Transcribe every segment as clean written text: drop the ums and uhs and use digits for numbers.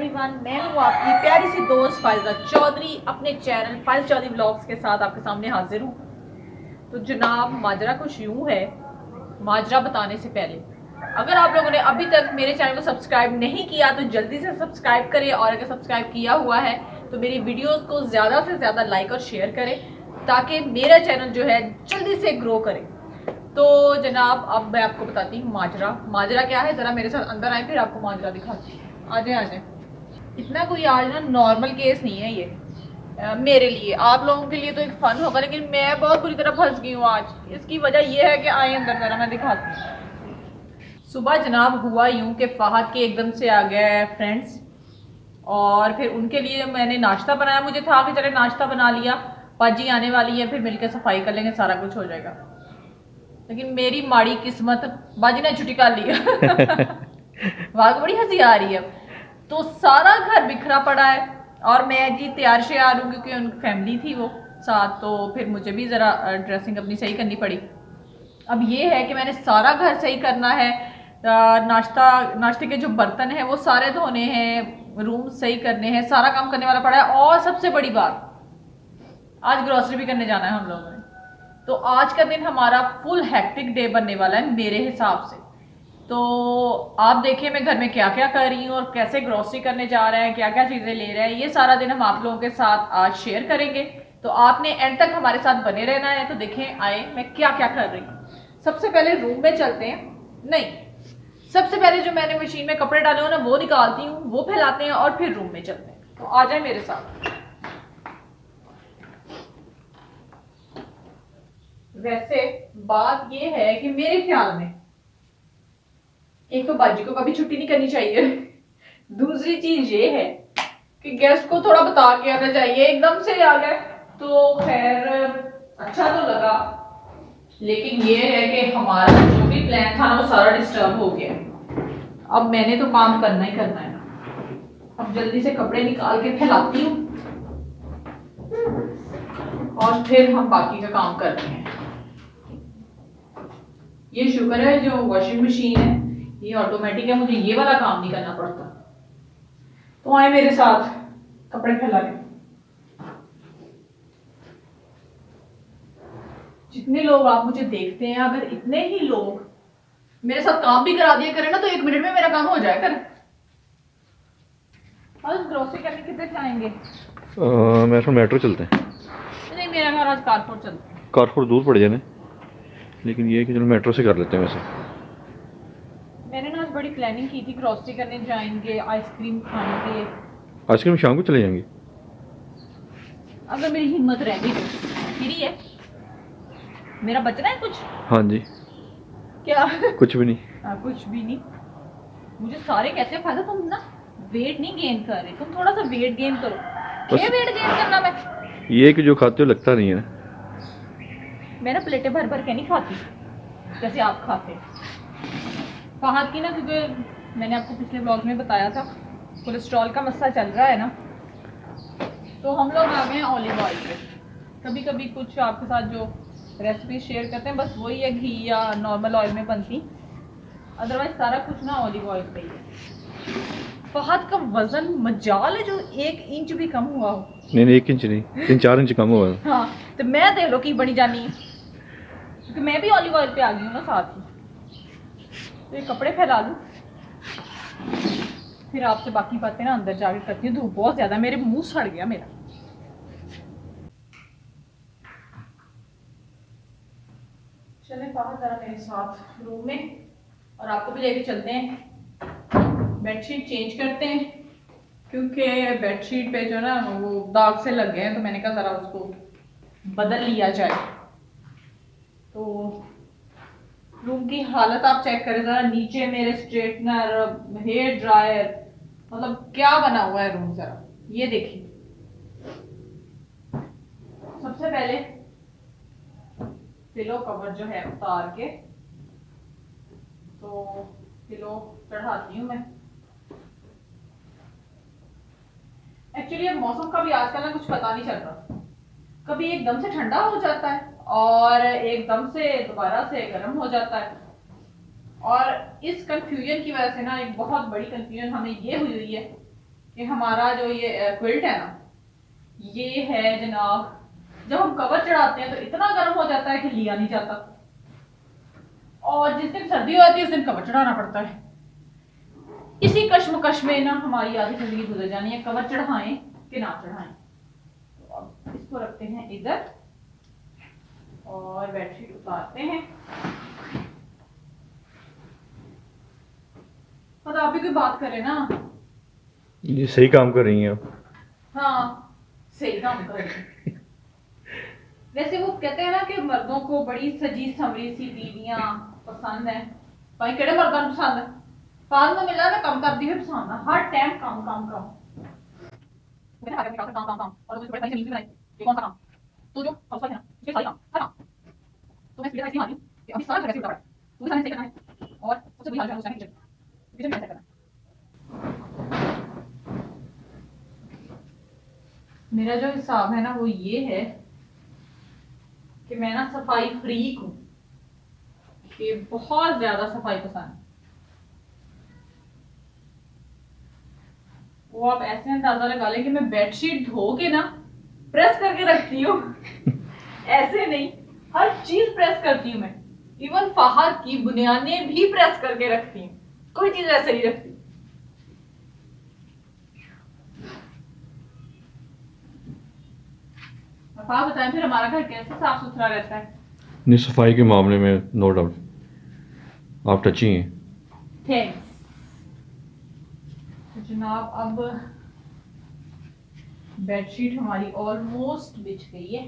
Everyone, मैं हूँ आपकी प्यारी सी दोस्त फायजा चौधरी अपने चैनल फायजा चौधरी व्लॉग्स के साथ आपके सामने हाजिर हूँ। तो जनाब माजरा कुछ यूँ है, माजरा बताने से पहले अगर आप लोगों ने अभी तक मेरे चैनल को सब्सक्राइब नहीं किया तो जल्दी से सब्सक्राइब करें, और अगर सब्सक्राइब किया हुआ है तो मेरी वीडियोस को ज़्यादा से ज़्यादा लाइक और शेयर करें ताकि मेरा चैनल जो है जल्दी से ग्रो करे। तो जनाब अब मैं आपको बताती हूँ माजरा क्या है। ज़रा मेरे साथ अंदर आए, फिर आपको माजरा दिखाती हूँ। आ जाए। इतना कोई आज ना नॉर्मल केस नहीं है ये। मेरे लिए, आप लोगों के लिए तो एक फन होगा, लेकिन मैं बहुत बुरी तरह फंस गई हूँ आज। इसकी वजह यह है कि आए अंदर जरा मैं दिखाती हूँ। सुबह जनाब हुआ यूं कि फहद के एकदम से आ गए फ्रेंड्स, और फिर उनके लिए मैंने नाश्ता बनाया। मुझे था कि चले नाश्ता बना लिया, पाजी आने वाली है, फिर मिलकर सफाई कर लेंगे, सारा कुछ हो जाएगा। लेकिन मेरी माड़ी किस्मत, बाजी ने छुट्टी कर लिया। वहां बड़ी हंसी आ रही है। तो सारा घर बिखरा पड़ा है और मैं जी तैयार श्यार हूँ क्योंकि उनकी फैमिली थी वो साथ, तो फिर मुझे भी ज़रा ड्रेसिंग अपनी सही करनी पड़ी। अब ये है कि मैंने सारा घर सही करना है, नाश्ते के जो बर्तन हैं वो सारे धोने हैं, रूम सही करने हैं, सारा काम करने वाला पड़ा है। और सबसे बड़ी बात, आज ग्रोसरी भी करने जाना है हम लोगों ने। तो आज का दिन हमारा फुल हेक्टिक डे बनने वाला है मेरे हिसाब से। तो आप देखिए मैं घर में क्या क्या कर रही हूँ और कैसे ग्रोसरी करने जा रहे हैं, क्या क्या चीज़ें ले रहे हैं, ये सारा दिन हम आप लोगों के साथ आज शेयर करेंगे। तो आपने एंड तक हमारे साथ बने रहना है। तो देखें आए मैं क्या क्या कर रही हूँ। सबसे पहले रूम में चलते हैं, नहीं सबसे पहले जो मैंने मशीन में कपड़े डाले हो ना वो निकालती हूँ, वो फैलाते हैं और फिर रूम में चलते हैं। तो आ जाए मेरे साथ। वैसे बात ये है कि मेरे ख्याल में एक तो बाजी को कभी छुट्टी नहीं करनी चाहिए। दूसरी चीज ये है कि गेस्ट को थोड़ा बता के आना चाहिए। एकदम से आ गए तो खैर अच्छा तो लगा, लेकिन ये है कि हमारा जो भी प्लान था ना वो सारा डिस्टर्ब हो गया। अब मैंने तो काम करना ही करना है। अब जल्दी से कपड़े निकाल के फैलाती हूँ और फिर हम बाकी का काम करते हैं। ये शुक्र है जो वॉशिंग मशीन है ये ऑटोमेटिक है, मुझे ये वाला काम नहीं करना पड़ता। तो आए मेरे साथ कपड़े फैला के। जितने लोग आप मुझे देखते हैं, अगर इतने ही लोग मेरे साथ काम भी करा दिया करें ना तो 1 मिनट में मेरा काम हो जाए कर। आज ग्रोसरी करने कितने जाएंगे? मेरे साथ मेट्रो चलते हैं। नहीं मेरा घर आज कारपोर चलते हैं। कारपोर दूर पड़ जाने, लेकिन ये है कि चलो मेट्रो से कर लेते हैं। वैसे मैंने ना आज बड़ी प्लानिंग की थी, ग्रोसरी करने जाएंगे, आइसक्रीम खाएंगे। आइसक्रीम शाम को चले जाएंगे। अगर मेरी हिम्मत रहेगी तो फ्री है, मेरा बचना है कुछ। हाँ जी। क्या? कुछ भी नहीं। कुछ भी नहीं। मुझे सारे कहते हैं फायदा तुम ना वेट नहीं गेन कर रहे, तुम थोड़ा सा वेट गेन करो। क्या बस वेट गेन करना मैं? ये कि जो खाते हो लगता नहीं है। मैं ना प्लेटें भर भर के नहीं खाती जैसे आप खाते। फहद की ना, क्योंकि मैंने आपको पिछले ब्लॉग में बताया था कोलेस्ट्रॉल का मसला चल रहा है ना, तो हम लोग आ गए हैं ऑलिव ऑयल पे। कभी कभी कुछ आपके साथ जो रेसिपी शेयर करते हैं बस वही है, घी या नॉर्मल ऑयल में बनती, अदरवाइज सारा कुछ ना ऑलिव ऑयल पे ही है। फहद का वजन मजाल है जो 1 इंच भी कम हुआ हो। नहीं नहीं, 1 इंच नहीं, 3-4 इंच कम हुआ है। हाँ तो मैं देख लो की बनी जानी, क्योंकि मैं भी ऑलिव ऑयल पे आ गई हूँ ना साथ ही। तो ये कपड़े फैला लूँ, फिर आपसे बाकी बातें ना अंदर जाके करती हूँ। धूप बहुत ज्यादा, मेरे मुंह सड़ गया मेरा। चले बाहर जरा मेरे साथ रूम में, और आपको भी लेके चलते हैं। बेडशीट चेंज करते हैं क्योंकि बेडशीट पे जो ना वो दाग से लग गए हैं, तो मैंने कहा जरा उसको बदल लिया जाए। तो रूम की हालत आप चेक करें जरा, नीचे मेरे स्ट्रेटनर, हेयर ड्रायर, मतलब क्या बना हुआ है रूम, जरा ये देखिए। सबसे पहले पिलो कवर जो है उतार के तो पिलो चढ़ाती हूँ मैं। एक्चुअली अब मौसम का भी आजकल ना कुछ पता नहीं चल रहा, कभी एकदम से ठंडा हो जाता है और एकदम से दोबारा से गर्म हो जाता है। और इस कंफ्यूजन की वजह से ना एक बहुत बड़ी कंफ्यूजन हमें ये हुई है कि कि हमारा जो ये क्विल्ट है ना, ये है जनाब, जब हम कवर चढ़ाते हैं तो इतना गर्म हो जाता है कि लिया नहीं जाता, और जिस दिन सर्दी होती है उस दिन कवर चढ़ाना पड़ता है। इसी कश्मकश में ना हमारी आधी जिंदगी गुजर जानी है, कवर चढ़ाएं कि ना चढ़ाएं। तो अब इसको रखते हैं इधर और बेडशीट उतारते हैं। पर आप भी कोई बात करें ना। ये सही काम कर रही हैं आप। हाँ, सही काम कर रही हैं। वैसे वो कहते हैं ना कि मर्दों को बड़ी सजी संवरी सी बीवियां पसंद है। भाई केड़े मर्दां नूं पसंद है? काम तो मिला ना कम कर दी है पसंद है, हर टाइम काम काम काम। मैंने आगे काम काम काम काम और मुझे बड़े भाई से नींद भी बनाई। ये कौन सा काम? तू जो हाउसवाइफ है ना, इसके सारे काम हर काम। तो मैं सीधे ऐसे ही मारी कि अभी सारा घर ऐसे उठा पड़ा है। तू भी सारे सही करना है और सबसे बड़ी हाल जो है उसका किचन किचन में ऐसे करना है। मेरा जो हिसाब है ना वो ये है कि मैं ना सफाई फ्रीक हूँ, कि बहुत ज्यादा सफाई पसंद। वो आप ऐसे अंदाजा लगा लें कि मैं बेडशीट धो के ना प्रेस करके रखती हूँ। ऐसे नहीं, हर चीज प्रेस करती हूँ मैं, इवन फाहर की बुनियादें भी प्रेस करके रखती हूँ, कोई चीज ऐसे नहीं रखती। अब आप बताएं फिर हमारा घर कैसे साफ सुथरा रहता है? नहीं, सफाई के मामले में नो डाउट आप टची हैं। थैंक्स। तो जनाब अब बेडशीट हमारी ऑलमोस्ट बिछ गई है।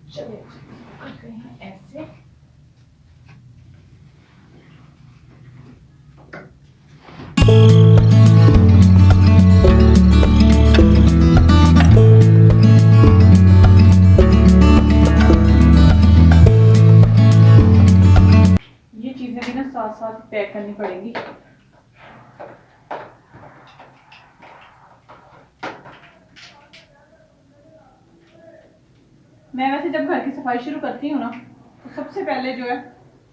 चलिए करते हैं ऐसे। ये चीजें भी ना साथ साथ पैक करनी पड़ेंगी। मैं वैसे जब घर की सफाई शुरू करती हूँ ना तो सबसे पहले जो है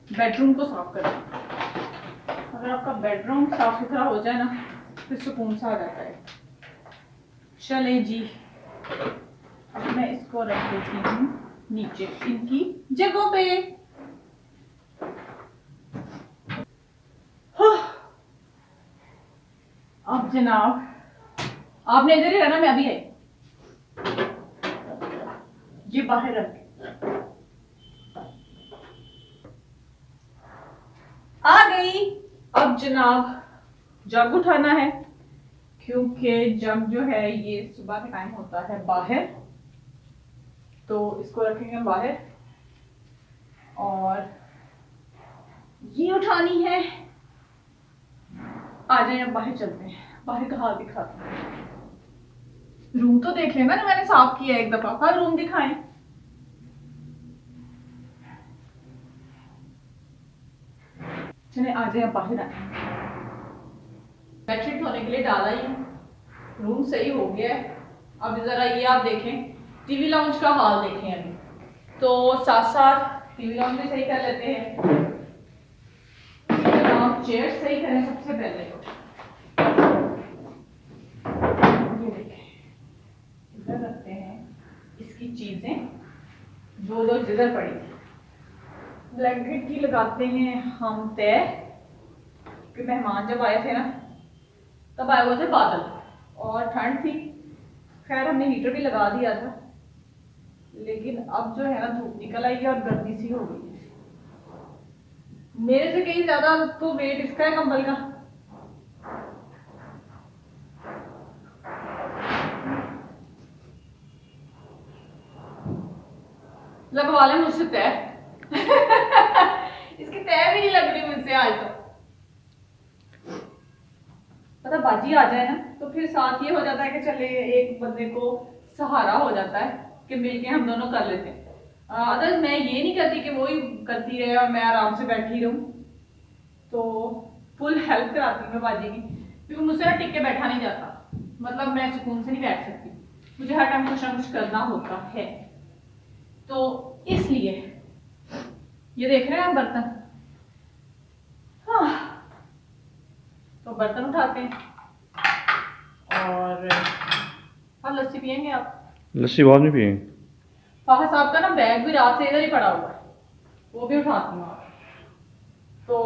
बेडरूम को साफ करती हूँ। अगर आपका बेडरूम साफ सुथरा हो जाए ना तो सुकून सा आ जाता है। चले जी, अब मैं इसको रख देती हूँ नीचे इनकी जगहों पे। अब जनाब आपने इधर ही रहना, मैं अभी आई। ये बाहर रख आ गई। अब जनाब जग उठाना है, क्योंकि जग जो है ये सुबह के टाइम होता है बाहर, तो इसको रखेंगे बाहर। और ये उठानी है। आ जाए, अब बाहर चलते हैं, बाहर का हाल दिखाते हैं। रूम तो देख लेना ना, मैंने साफ किया एक दफा, हर रूम दिखाएं। चले आ जाए, अब बाहर आए। बेडशीट धोने के लिए डाला ही, रूम सही हो गया है। अब जरा ये आप देखें, टीवी लाउंज का हाल देखें अभी, तो साथ साथ टीवी लाउंज भी सही कर लेते हैं। आप चेयर सही करें सबसे पहले। ये देखें, इधर रखते हैं इसकी चीजें, दो जिधर पड़ी थी। ब्लैंकेट की लगाते हैं हम तय, कि मेहमान जब आए थे ना तब आए हुए थे बादल और ठंड थी। खैर हमने हीटर भी लगा दिया था, लेकिन अब जो है ना धूप निकल आई है और गर्मी सी हो गई है। मेरे से कहीं ज्यादा तो वेट इसका है कंबल का। लगवा ले मुझसे तय। इसकी तय भी नहीं लग रही मुझसे आज तो। पता बाजी आ जाए ना तो फिर साथ ये हो जाता है कि चले एक बंदे को सहारा हो जाता है कि मिलके हम दोनों कर लेते हैं। अदर मैं ये नहीं करती कि वो ही करती रहे और मैं आराम से बैठी रहूं, तो फुल हेल्प कराती हूँ मैं बाजी की, क्योंकि मुझसे ना टिक के बैठा नहीं जाता। मतलब मैं सुकून से नहीं बैठ सकती, मुझे हर टाइम कुछ ना कुछ करना होता है। तो इसलिए ये देख रहे हैं आप बर्तन, हाँ, तो बर्तन उठाते हैं। और हाँ, लस्सी पियेंगे आप? लस्सी बाद में पियेंगे। फाहा साहब का ना बैग भी रात से इधर ही पड़ा हुआ है, वो भी उठाती हूँ आप। तो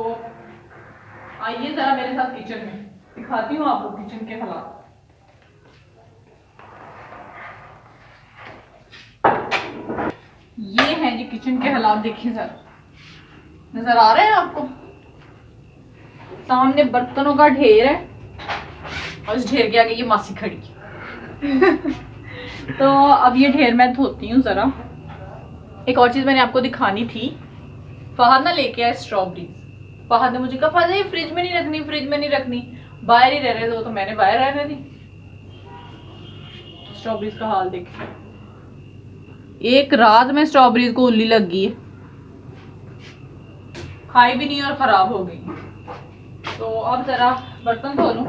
आइए जरा मेरे साथ किचन में, दिखाती हूँ आपको किचन के हालात। ये हैं जी किचन के हालात, देखिए जरा, नजर आ रहे हैं आपको? सामने बर्तनों का ढेर है और इस ढेर के आगे ये मासी खड़ी तो अब ये ढेर मैं धोती हूँ जरा। एक और चीज मैंने आपको दिखानी थी, फहद ना लेके आए स्ट्रॉबेरीज। फहद ने मुझे कहा फहद ये फ्रिज में नहीं रखनी, फ्रिज में नहीं रखनी, बाहर ही रह रहे थे, तो मैंने बाहर रहने दी। स्ट्रॉबेरीज का हाल देखिए, एक रात में स्ट्रॉबेरीज को उल्ली लग गई, खाई भी नहीं और खराब हो गई। तो अब जरा बर्तन धो लूं।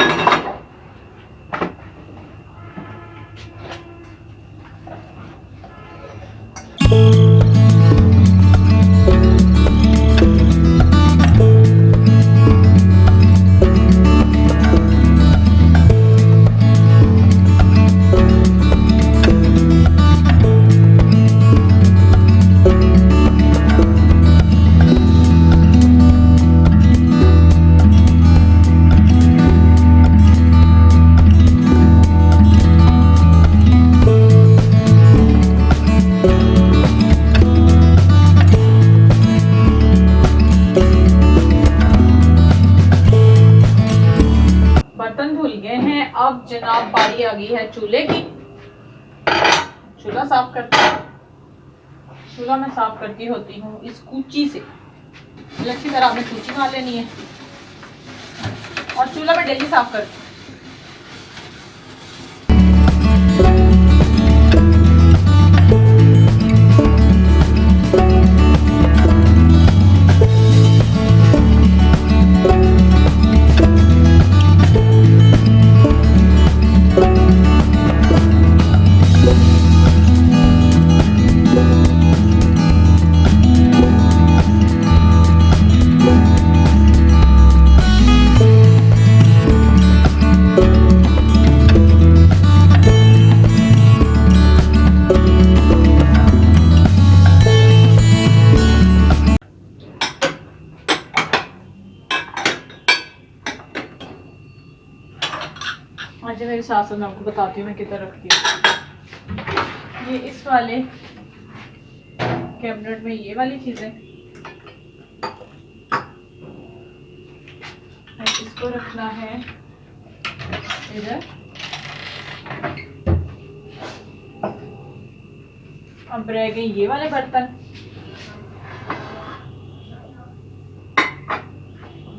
अब जनाब बारी आ गई है चूल्हे की। चूल्हा साफ करती हूँ, चूल्हा मैं साफ करती होती हूँ इस कूची से। अच्छी तरह हमें कूची मार लेनी है और चूल्हा में डेली साफ करती हूँ। आज मेरे सास मैं आपको बताती हूँ मैं किधर रखती हूँ। ये इस वाले कैबिनेट में ये वाली चीजें, इसको रखना है इधर। अब रह गए ये वाले बर्तन,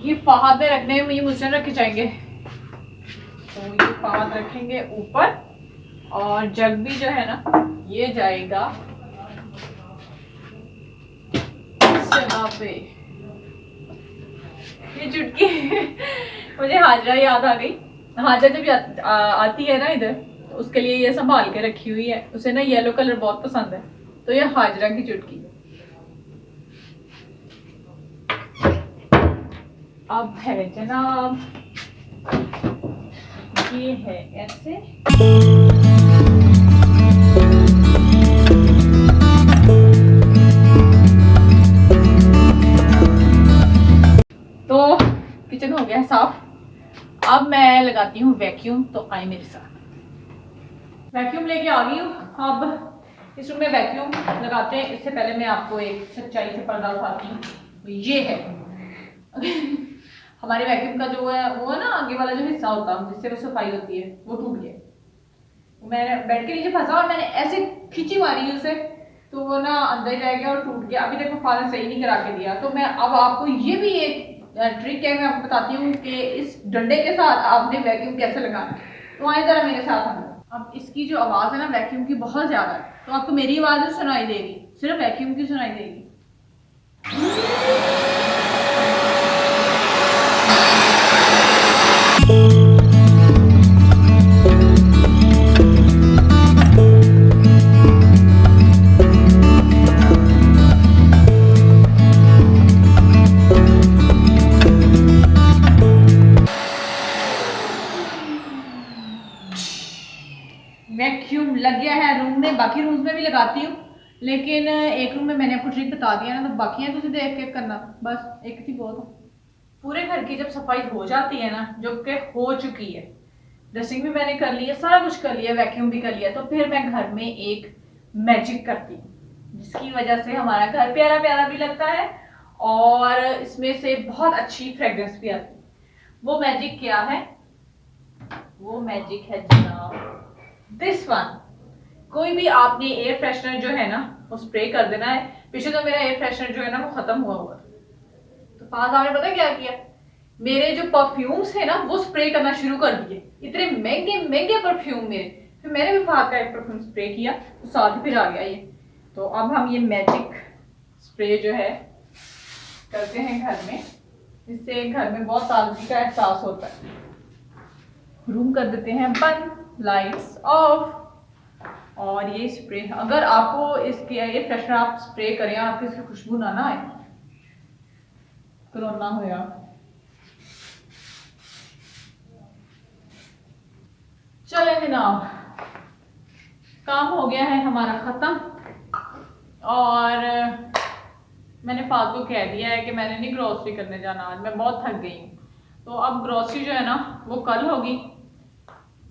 ये फहाद में रखने हैं, ये मुझसे रखे जाएंगे। तो ये फहाद रखेंगे ऊपर और जग भी जो है ना ये जाएगा इस जगह पे। ये चुटकी मुझे हाजरा याद आ गई। हाजरा जब आती है ना इधर तो उसके लिए ये संभाल के रखी हुई है, उसे ना येलो कलर बहुत पसंद है, तो ये हाजरा की चुटकी। अब है जनाब ये है ऐसे। तो किचन हो गया साफ, अब मैं लगाती हूँ वैक्यूम। तो आए मेरे साथ, वैक्यूम लेके आ गई हूँ। अब इस रूम में वैक्यूम लगाते हैं। इससे पहले मैं आपको एक सच्चाई से पर्दा उठाती हूँ। ये है हमारे वैक्यूम का जो है वो है ना आगे वाला जो हिस्सा होता है जिससे वो सफाई होती है, वो टूट गया। मैंने बेड के नीचे फंसा और मैंने ऐसे खींची मारी उसे, तो वो ना अंदर रह गया और टूट गया। अभी तक वो फादर सही नहीं करा के दिया। तो मैं अब आपको ये भी एक ट्रिक है, मैं आपको बताती हूँ कि इस डंडे के साथ आपने वैक्यूम कैसे लगाना। तो आए जरा मेरे साथ अंदर। अब इसकी जो आवाज़ है ना वैक्यूम की बहुत ज़्यादा है, तो आपको मेरी आवाज़ सुनाई देगी, सिर्फ वैक्यूम की सुनाई देगी। वैक्यूम लग गया है रूम में, बाकी रूम्स में भी लगाती हूँ, लेकिन एक रूम में मैंने आपको ट्रिक बता दिया ना, तो बाकी है तो सीधे एक एक करना, बस एक ही बहुत है। पूरे घर की जब सफाई हो जाती है ना, जो कि हो चुकी है, डस्टिंग भी मैंने कर ली है, सारा कुछ कर लिया, वैक्यूम भी कर लिया, तो फिर मैं घर में एक मैजिक करती हूँ, जिसकी वजह से हमारा घर प्यारा प्यारा भी लगता है और इसमें से बहुत अच्छी फ्रेग्रेंस भी आती है। वो मैजिक क्या है? वो मैजिक है जनाब दिस वन। कोई भी आपने एयर फ्रेशनर जो है ना वो स्प्रे कर देना है। पीछे तो मेरा एयर फ्रेशनर जो है ना वो खत्म हुआ, तो पास आपने पता क्या किया, मेरे जो परफ्यूम्स है ना वो स्प्रे करना शुरू कर दिए, इतने महंगे महंगे परफ्यूम मेरे। फिर मैंने भी फाद का एक परफ्यूम स्प्रे किया, तो साथ ही फिर आ गया ये। तो अब हम ये मैजिक स्प्रे जो है करते हैं घर में, इससे घर में बहुत ताजगी का एहसास होता है। रूम कर देते हैं बंद, लाइट्स ऑफ। और ये स्प्रे, अगर आपको इसके ये फ्रेशनर आप स्प्रे करें और आपको इसकी खुशबू ना आए, कोरोना हो या चले जनाब, काम हो गया है हमारा खत्म। और मैंने फालतू कह दिया है कि मैंने नहीं ग्रोसरी करने जाना, आज मैं बहुत थक गई हूँ। तो अब ग्रोसरी जो है ना वो कल होगी,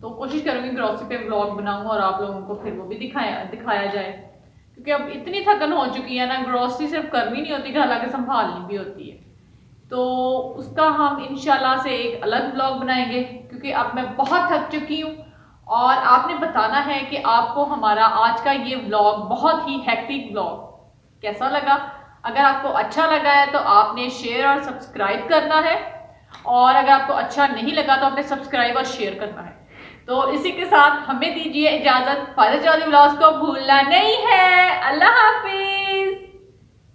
तो कोशिश करूंगी ग्रोसरी पे व्लॉग बनाऊं और आप लोगों को फिर वो भी दिखाया जाए, क्योंकि अब इतनी थकन हो चुकी है ना, ग्रोसरी सिर्फ करनी नहीं होती, घर आके संभालनी भी होती है। तो उसका हम इंशाल्लाह से एक अलग व्लॉग बनाएंगे, क्योंकि अब मैं बहुत थक चुकी हूँ और आपने बताना है कि आपको हमारा आज का ये व्लॉग बहुत ही हेक्टिक व्लॉग कैसा लगा। अगर आपको अच्छा लगा है तो आपने शेयर और सब्सक्राइब करना है, और अगर आपको अच्छा नहीं लगा तो आपने सब्सक्राइब और शेयर करना है। तो इसी के साथ हमें दीजिए इजाजत, फायदा चौधरी व्लॉग्स को भूलना नहीं है। अल्लाह हाफिज।